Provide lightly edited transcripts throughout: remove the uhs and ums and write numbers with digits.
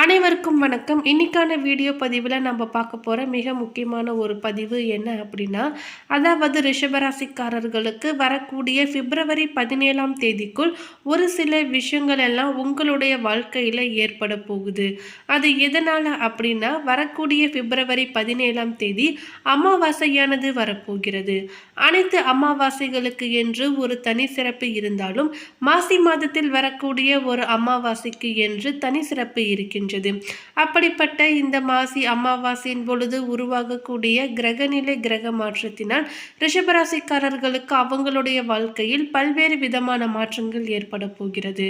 அனைவருக்கும் வணக்கம். இன்னைக்கான வீடியோ பதிவில் நம்ம பார்க்க போகிற மிக முக்கியமான ஒரு பதிவு என்ன அப்படின்னா, அதாவது ரிஷபராசிக்காரர்களுக்கு வரக்கூடிய பிப்ரவரி 17ஆம் தேதிக்குள் ஒரு சில விஷயங்கள் எல்லாம் உங்களுடைய வாழ்க்கையில் ஏற்பட போகுது. அது எதனால் அப்படின்னா, வரக்கூடிய பிப்ரவரி 17ஆம் தேதி அமாவாசையானது வரப்போகிறது. அனைத்து அமாவாசைகளுக்கு என்று ஒரு தனி சிறப்பு இருந்தாலும், மாசி மாதத்தில் வரக்கூடிய ஒரு அமாவாசைக்கு என்று தனி சிறப்பு இருக்கின்றது. அப்படிப்பட்ட இந்த மாசி அமாவாசையின் பொழுது உருவாகக்கூடிய கிரகநிலை கிரக மாற்றத்தினால் ரிஷபராசிக்காரர்களுக்கு அவங்களுடைய வாழ்க்கையில் பல்வேறு விதமான மாற்றங்கள் ஏற்பட போகிறது.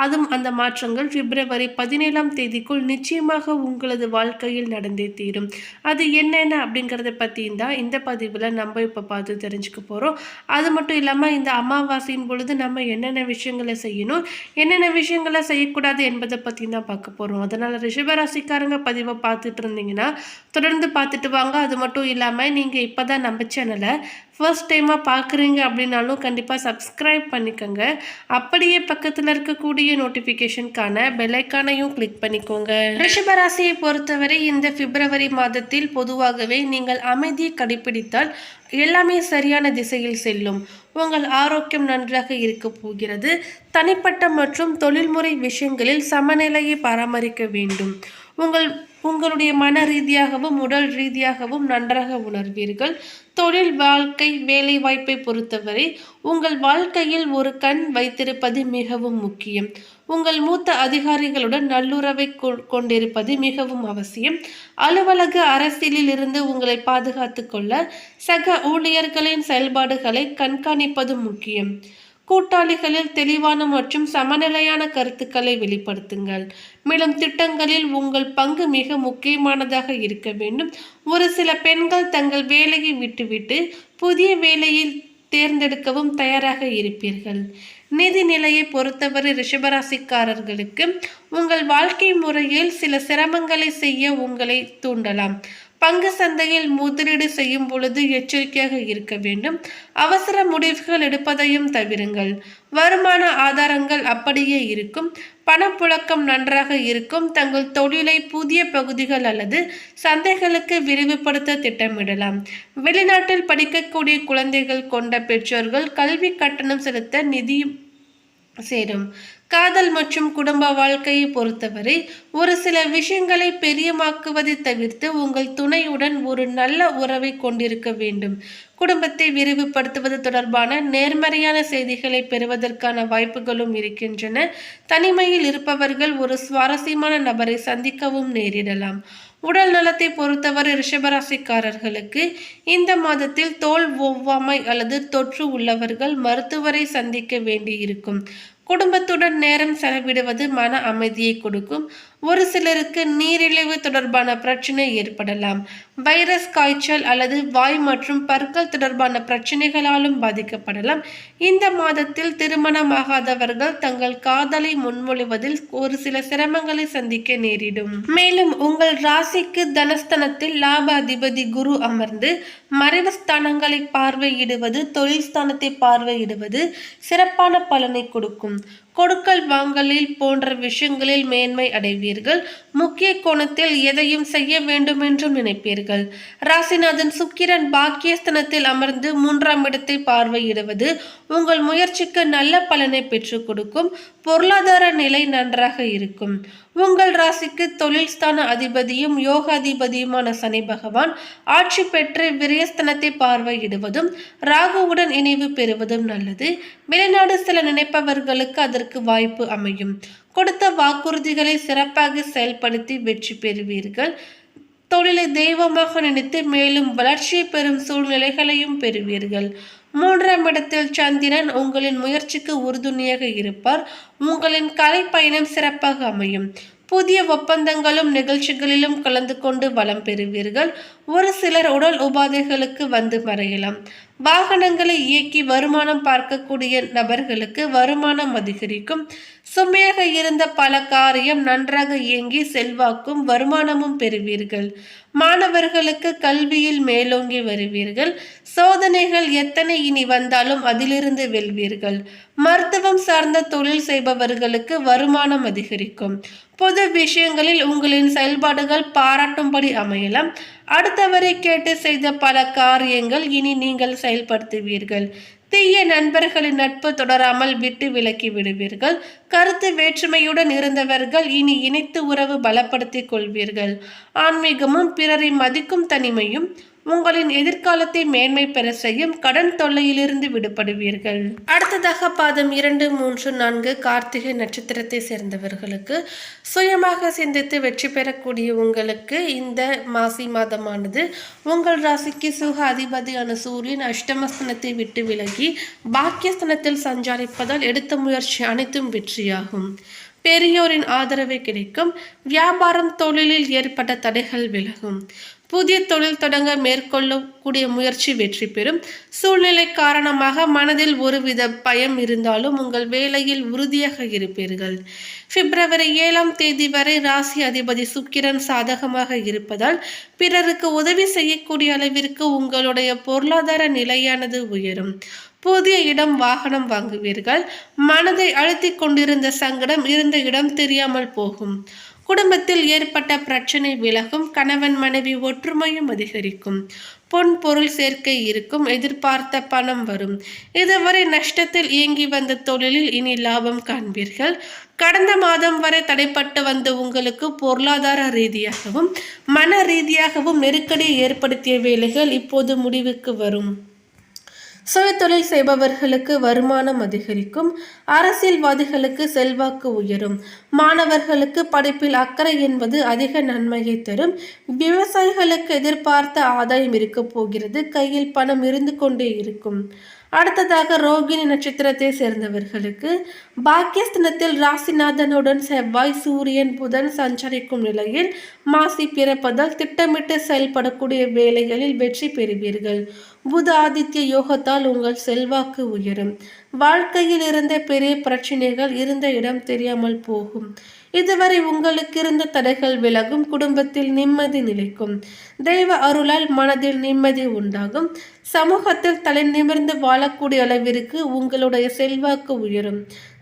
அதுவும் அந்த மாற்றங்கள் பிப்ரவரி 17ஆம் தேதிக்குள் நிச்சயமாக உங்களது வாழ்க்கையில் நடந்தே தீரும். அது என்னென்ன அப்படிங்கிறத பற்றியும் தான் இந்த பதிவில் நம்ம இப்போ பார்த்து தெரிஞ்சுக்க போகிறோம். அது மட்டும் இல்லாமல் இந்த அமாவாசையின் பொழுது நம்ம என்னென்ன விஷயங்களை செய்யணும், என்னென்ன விஷயங்களை செய்யக்கூடாது என்பதை பற்றி தான் பார்க்க போகிறோம். அதனால் ரிஷபராசிக்காரங்க பதிவை பார்த்துட்டு இருந்தீங்கன்னா தொடர்ந்து பார்த்துட்டு வாங்க. அது மட்டும் இல்லாமல் நீங்கள் இப்போ தான் நம்ம சேனலை ஃபர்ஸ்ட் டைமாக பார்க்குறீங்க அப்படின்னாலும் கண்டிப்பாக சப்ஸ்கிரைப் பண்ணிக்கோங்க. அப்படியே பக்கத்தில் இருக்கக்கூடிய நோட்டிஃபிகேஷனுக்கான பெல்லைக்கானையும் கிளிக் பண்ணிக்கோங்க. ரிஷபராசியை பொறுத்தவரை இந்த பிப்ரவரி மாதத்தில் பொதுவாகவே நீங்கள் அமைதியை கடைபிடித்தால் எல்லாமே சரியான திசையில் செல்லும். உங்கள் ஆரோக்கியம் நன்றாக இருக்க போகிறது. தனிப்பட்ட மற்றும் தொழில்முறை விஷயங்களில் சமநிலையை பராமரிக்க வேண்டும். உங்களுடைய மன ரீதியாகவும் உடல் ரீதியாகவும் நன்றாக உணர்வீர்கள். தொழில் வாழ்க்கை வேலை வாய்ப்பை பொறுத்தவரை உங்கள் வாழ்க்கையில் ஒரு கண் வைத்திருப்பது மிகவும் முக்கியம். உங்கள் மூத்த அதிகாரிகளுடன் நல்லுறவை கொண்டிருப்பது மிகவும் அவசியம். அலுவலக அரசியலில் இருந்து உங்களை பாதுகாத்து கொள்ள சக ஊழியர்களின் செயல்பாடுகளை கண்காணிப்பது முக்கியம். கூட்டாளிகளில் தெளிவான மற்றும் சமநிலையான கருத்துக்களை வெளிப்படுத்துங்கள். மேலும் திட்டங்களில் உங்கள் பங்கு மிக முக்கியமானதாக இருக்க வேண்டும். ஒரு சில பெண்கள் தங்கள் வேலையை விட்டுவிட்டு புதிய வேலையில் தேர்ந்தெடுக்கவும் தயாராக இருப்பீர்கள். நிதி நிலையை பொறுத்தவரை ரிஷபராசிக்காரர்களுக்கு உங்கள் வாழ்க்கை முறையில் சில சிரமங்களை செய்ய உங்களை தூண்டலாம். பங்கு சந்தையில் முதலீடு செய்யும் பொழுது எச்சரிக்கையாக இருக்க வேண்டும். அவசர முடிவுகள் எடுப்பதையும் தவிருங்கள். வருமான ஆதாரங்கள் அப்படியே இருக்கும். பணப்புழக்கம் நன்றாக இருக்கும். தங்கள் தொழிலை புதிய பகுதிகள் அல்லது சந்தைகளுக்கு விரிவுபடுத்த திட்டமிடலாம். வெளிநாட்டில் படிக்கக்கூடிய குழந்தைகள் கொண்ட பெற்றோர்கள் கல்வி கட்டணம் செலுத்த நிதி சேரும். காதல் மற்றும் குடும்ப வாழ்க்கையை பொறுத்தவரை ஒரு சில விஷயங்களை பெரியமாக்குவதை தவிர்த்து உங்கள் துணையுடன் ஒரு நல்ல உறவை கொண்டிருக்க வேண்டும். குடும்பத்தை விரிவுபடுத்துவது தொடர்பான நேர்மறையான செய்திகளை பெறுவதற்கான வாய்ப்புகளும் இருக்கின்றன. தனிமையில் இருப்பவர்கள் ஒரு சுவாரஸ்யமான நபரை சந்திக்கவும் நேரிடலாம். உடல் நலத்தை பொறுத்தவரை ரிஷபராசிக்காரர்களுக்கு இந்த மாதத்தில் தோல் ஒவ்வாமை அல்லது தொற்று உள்ளவர்கள் மருத்துவரை சந்திக்க வேண்டியிருக்கும். குடும்பத்துடன் நேரம் செலவிடுவது மன அமைதியை கொடுக்கும். ஒரு சிலருக்கு நீரிழிவு தொடர்பான பிரச்சனை ஏற்படலாம். வைரஸ் காய்ச்சல் அல்லது வாய் மற்றும் பற்கள் தொடர்பான பிரச்சனைகளாலும் பாதிக்கப்படலாம். இந்த மாதத்தில் திருமணமாகாதவர்கள் தங்கள் காதலை முன்மொழிவதில் ஒரு சில சிரமங்களை சந்திக்க நேரிடும். மேலும் உங்கள் ராசிக்கு தனஸ்தானத்தில் லாப அதிபதி குரு அமர்ந்து மறைவு ஸ்தானங்களை பார்வையிடுவது, தொழில் ஸ்தானத்தை பார்வையிடுவது சிறப்பான பலனை கொடுக்கும். கொடுக்கல் வாங்கலில் போன்ற விஷயங்களில் மேன்மை அடைவீர்கள். முக்கிய கோணத்தில் எதையும் செய்ய வேண்டும் என்றும் நினைப்பீர்கள். ராசிநாதன் சுக்கிரன் பாக்கியஸ்தானத்தில் அமர்ந்து 3ஆம் இடத்தை பார்வையிடுவது உங்கள் முயற்சிக்கு நல்ல பலனை பெற்றுக் கொடுக்கும். பொருளாதார நிலை நன்றாக இருக்கும். உங்கள் ராசிக்கு தொழில் ஸ்தான அதிபதியும் யோகாதிபதியுமான சனி பகவான் ஆட்சி பெற்று விரயஸ்தானத்தை பார்வையிடுவதும் ராகுவுடன் இணைவு பெறுவதும் நல்லது. வெளிநாடு செல்ல நினைப்பவர்களுக்கு அதற்கு வாய்ப்பு அமையும். கொடுத்த வாக்குறுதிகளை சிறப்பாக செயல்படுத்தி வெற்றி பெறுவீர்கள். தொழிலை தெய்வமாக நினைத்து மேலும் வளர்ச்சியை பெறும் சூழ்நிலைகளையும் பெறுவீர்கள். 3ஆம் இடத்தில் சந்திரன் உங்களின் முயற்சிக்கு உறுதுணையாக இருப்பார். உங்களின் கலை பயணம் சிறப்பாக அமையும். புதிய ஒப்பந்தங்களும் நிகழ்ச்சிகளிலும் கலந்து கொண்டு வளம் பெறுவீர்கள். ஒரு சிலர் உடல் உபாதைகளுக்கு வந்து மறையலாம். வாகனங்களை இயக்கி வருமானம் பார்க்கக்கூடிய நபர்களுக்கு வருமானம் அதிகரிக்கும். சுமையாக இருந்த பல காரியம் நன்றாக இயங்கி செல்வாக்கும் வருமானமும் பெறுவீர்கள். மாணவர்களுக்கு கல்வியில் மேலோங்கி வருவீர்கள். சோதனைகள் எத்தனை இனி வந்தாலும் அதிலிருந்து வெல்வீர்கள். மருத்துவம் சார்ந்த தொழில் செய்பவர்களுக்கு வருமானம் அதிகரிக்கும். பொது விஷயங்களில் உங்களின் செயல்பாடுகள் பாராட்டும்படி அமையலாம். அடுத்தவரை கேட்டு செய்த பல காரியங்கள் இனி நீங்கள் செயல்படுத்துவீர்கள். தீய நண்பர்களின் நட்பு தொடராமல் விட்டு விலக்கி விடுவீர்கள். கருத்து வேற்றுமையுடன் இருந்தவர்கள் இனி இணைத்து உறவு பலப்படுத்திக் கொள்வீர்கள். ஆன்மீகமும் பிறரை மதிக்கும் தனிமையும் உங்களின் எதிர்காலத்தை மேன்மை பெற செய்யும். கடன் தொல்லையிலிருந்து விடுபடுவீர்கள். அடுத்ததாக பாதம் 2, 3, 4 கார்த்திகை நட்சத்திரத்தை சேர்ந்தவர்களுக்கு சுயமாக சிந்தித்து வெற்றி பெறக்கூடிய உங்களுக்கு இந்த மாசி மாதமானது உங்கள் ராசிக்கு சுக அதிபதியான சூரியன் அஷ்டமஸ்தனத்தை விட்டு விலகி பாக்கியஸ்தனத்தில் சஞ்சாரிப்பதால் எடுத்த முயற்சி அனைத்தும் வெற்றியாகும். பெரியோரின் ஆதரவு கிடைக்கும். வியாபாரம் தொழிலில் ஏற்பட்ட தடைகள் விலகும். புதிய தொழில் தொடங்க மேற்கொள்ளக்கூடிய முயற்சி வெற்றி பெறும். சூழ்நிலை காரணமாக மனதில் ஒருவித பயம் இருந்தாலும் உங்கள் வேலையில் உறுதியாக இருப்பீர்கள். பிப்ரவரி 7ஆம் தேதி வரை ராசி அதிபதி சுக்கிரன் சாதகமாக இருப்பதால் பிறருக்கு உதவி செய்யக்கூடிய அளவிற்கு உங்களுடைய பொருளாதார நிலையானது உயரும். புதிய இடம் வாகனம் வாங்குவீர்கள். மனதை அழுத்தி கொண்டிருந்த சங்கடம் இருந்த இடம் தெரியாமல் போகும். குடும்பத்தில் ஏற்பட்ட பிரச்சனை விலகும். கணவன் மனைவி ஒற்றுமையும் அதிகரிக்கும். பொன் பொருள் சேர்க்கை இருக்கும். எதிர்பார்த்த பணம் வரும். இதுவரை நஷ்டத்தில் இயங்கி வந்த தொழிலில் இனி லாபம் காண்பீர்கள். கடந்த மாதம் வரை தடைப்பட்டு வந்த உங்களுக்கு பொருளாதார ரீதியாகவும் மன ரீதியாகவும் நெருக்கடியை ஏற்படுத்திய வேலைகள் இப்போது முடிவுக்கு வரும். சுய தொழில் செய்பவர்களுக்கு வருமானம் அதிகரிக்கும். அரசியல்வாதிகளுக்கு செல்வாக்கு உயரும். மாணவர்களுக்கு படிப்பில் அக்கறை என்பது அதிக நன்மையை தரும். விவசாயிகளுக்கு எதிர்பார்த்த ஆதாயம் இருக்க போகிறது. கையில் பணம் இருந்து கொண்டே இருக்கும். அடுத்ததாக ரோகிணி நட்சத்திரத்தை சேர்ந்தவர்களுக்கு பாக்கியஸ்தனத்தில் ராசிநாதனுடன் செவ்வாய், சூரியன், புதன் சஞ்சரிக்கும் நிலையில் மாசி பிறப்பதால் திட்டமிட்டு செயல்படக்கூடிய வேலைகளில் வெற்றி பெறுவீர்கள். புத ஆதித்ய யோகத்தால் உங்கள் செல்வாக்கு உயரும். வாழ்க்கையில் இருந்த பெரிய பிரச்சனைகள் இருந்த இடம் தெரியாமல் போகும். இதுவரை உங்களுக்கு இருந்த தடைகள் விலகும். குடும்பத்தில் நிம்மதி நிலைக்கும். தெய்வ அருளால் மனதில் நிம்மதி உண்டாகும். சமூகத்தில் தலை நிமிர்ந்து வாழக்கூடிய அளவிற்கு உங்களுடைய செல்வாக்கு உயரும்.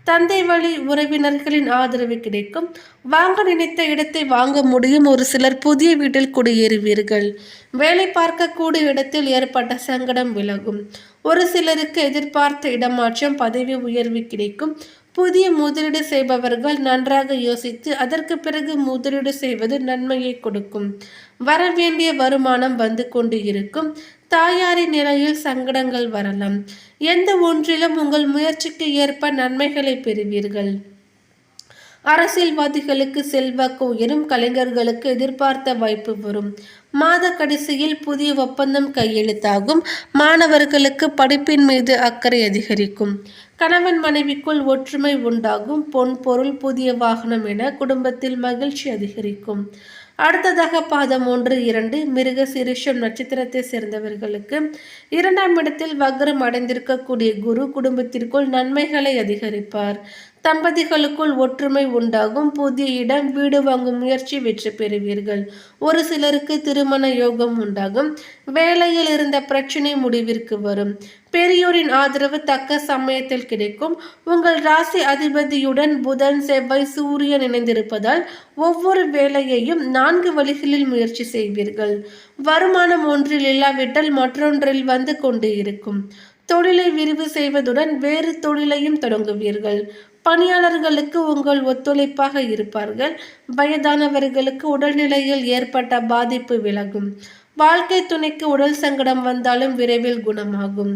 தந்தை வழி உறவினர்களின் ஆதரவு கிடைக்கும். வாங்க நினைத்த இடத்தை வாங்க முடியும். ஒரு சிலர் புதிய வீட்டில் குடியேறுவீர்கள். வேலை பார்க்கக்கூடிய இடத்தில் ஏற்பட்ட சங்கடம் விலகும். ஒரு சிலருக்கு எதிர்பார்த்த இடமாற்றம், பதவி உயர்வு கிடைக்கும். புதிய முதலீடு செய்பவர்கள் நன்றாக யோசித்து அதற்கு பிறகு முதலீடு செய்வது நன்மையை கொடுக்கும். வரவேண்டிய வருமானம் வந்து கொண்டு இருக்கும். தாயாரின் நிலையில் சங்கடங்கள் வரலாம். எந்த ஒன்றிலும் உங்கள் முயற்சிக்கு ஏற்ப நன்மைகளை பெறுவீர்கள். அரசியல்வாதிகளுக்கு செல்வாக்கு உயரும். கலைஞர்களுக்கு எதிர்பார்த்த வாய்ப்பு வரும். மாத கடைசியில் புதிய ஒப்பந்தம் கையெழுத்தாகும். மாணவர்களுக்கு படிப்பின் மீது அக்கறை அதிகரிக்கும். கணவன் மனைவிக்குள் ஒற்றுமை உண்டாகும். பொன் பொருள் புதிய வாகனம் என குடும்பத்தில் மகிழ்ச்சி அதிகரிக்கும். அடுத்ததாக பாதம் 1, 2 மிருக சிரிஷம் நட்சத்திரத்தை சேர்ந்தவர்களுக்கு 2ஆம் இடத்தில் வக்ரம் அடைந்திருக்கக்கூடிய குரு குடும்பத்திற்குள் நன்மைகளை அதிகரிப்பார். தம்பதிகளுக்குள் ஒற்றுமை உண்டாகும். புதிய இடம் வீடு வாங்கும் முயற்சி வெற்றி பெறுவீர்கள். ஒரு சிலருக்கு திருமண யோகம் உண்டாகும். வேலையில் இருந்த பிரச்சனை முடிவிற்கு வரும். பெரியோரின் ஆதரவு தக்க சமயத்தில் கிடைக்கும். உங்கள் ராசி அதிபதியுடன் புதன், செவ்வாய், சூரியன் இணைந்திருப்பதால் ஒவ்வொரு வேலையையும் 4 வழிகளில் முயற்சி செய்வீர்கள். வருமானம் ஒன்றில் இல்லாவிட்டால் மற்றொன்றில் வந்து கொண்டு இருக்கும். தொழிலை விரிவு செய்வதுடன் வேறு தொழிலையும் தொடங்குவீர்கள். பணியாளர்களுக்கு உங்கள் ஒத்துழைப்பாக இருப்பார்கள். வயதானவர்களுக்கு உடல்நிலையில் ஏற்பட்ட பாதிப்பு விலகும். வாழ்க்கை துணைக்கு உடல் சங்கடம் வந்தாலும் விரைவில் குணமாகும்.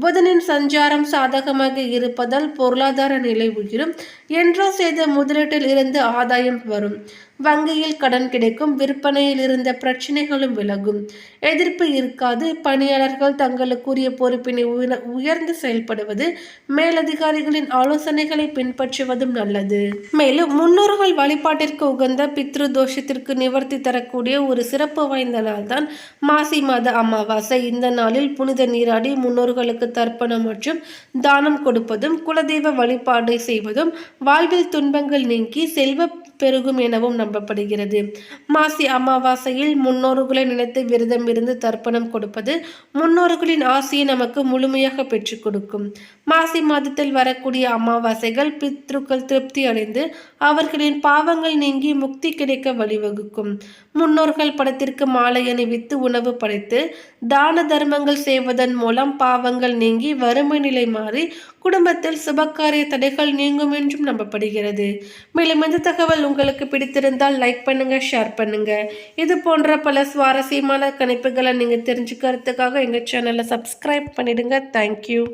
புதனின் சஞ்சாரம் சாதகமாக இருப்பதால் பொருளாதார நிலை உயரும். என்றோ செய்த முதலீட்டில் இருந்து ஆதாயம் வரும். வங்கியில் கடன் கிடைக்கும். விற்பனையில் இருந்த பிரச்சனைகளும் விலகும். எதிர்ப்பு இருக்காது. பணியாளர்கள் தங்களுக்குரிய பொறுப்பினை உயர்ந்து செயல்படுவது, மேலதிகாரிகளின் ஆலோசனைகளை பின்பற்றுவதும் நல்லது. மேலும் முன்னோர்கள் வழிபாட்டிற்கு உகந்த பித்ரு தோஷத்திற்கு நிவர்த்தி தரக்கூடிய ஒரு சிறப்பு வாய்ந்த நாள் தான் மாசி மாத அமாவாசை. இந்த நாளில் புனித நீராடி முன்னோர்களுக்கு தர்ப்பணம் மற்றும் தானம் கொடுப்பதும், குலதெய்வ வழிபாடு செய்வதும் வாழ்வில் துன்பங்கள் நீங்கி செல்வ பெருகும் எனவும் நம்பப்படுகிறது. மாசி அமாவாசையில் முன்னோர்களை நினைத்து விரதம் இருந்து தர்ப்பணம் கொடுப்பது முன்னோர்களின் ஆசையை நமக்கு முழுமையாக பெற்றுக் கொடுக்கும். மாசி மாதத்தில் வரக்கூடிய அமாவாசைகள் பித்ருக்கள் திருப்தி அடைந்து அவர்களின் பாவங்கள் நீங்கி முக்தி கிடைக்க வழிவகுக்கும். முன்னோர்கள் படத்திற்கு மாலை அணிவித்து உணவு படைத்து தான தர்மங்கள் செய்வதன் மூலம் பாவங்கள் நீங்கி வறுமை நிலை மாறி குடும்பத்தில் சுபகாரிய தடைகள் நீங்கும் என்றும் நம்பப்படுகிறது. மேலும் இந்த தகவல் உங்களுக்கு பிடித்திருந்தால் லைக் பண்ணுங்க, ஷேர் பண்ணுங்க. இது போன்ற பல சுவாரஸ்யமான கணிப்புகளை நீங்க தெரிஞ்சுக்கிறதுக்காக எங்க சேனலை சப்ஸ்கிரைப் பண்ணிடுங்க. தேங்க்யூ.